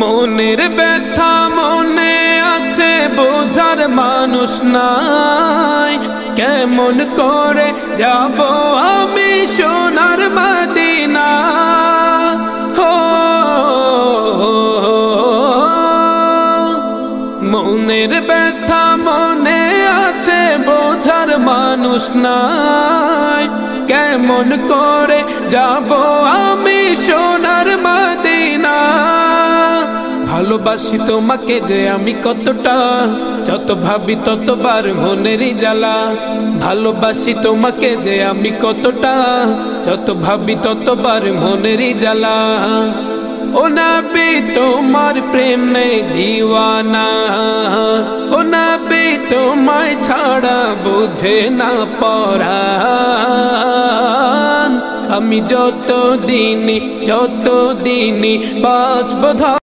মনের ব্যথা মনে আছে বোঝার মানুষ নাই, কেমন করে যাব আমি সোনার মদিনা। মনের ব্যথা মনে আছে বোঝার মানুষ নাই, কেমন করে যাব আমি সোনার মদিনা। ভালোবাসি তোমাকে যে আমি কতটা, যত ভাবি ততবার মনেরই জ্বালা। ভালোবাসি তোমাকে যে আমি কতটা, যত ভাবি ততবার মনেরই জ্বালা। ও নবী তোমার প্রেমে দিওয়ানা, ও নবী তোমায় ছাড়া বুঝে না পরাণ। আমি যত দিনই বাঁচব।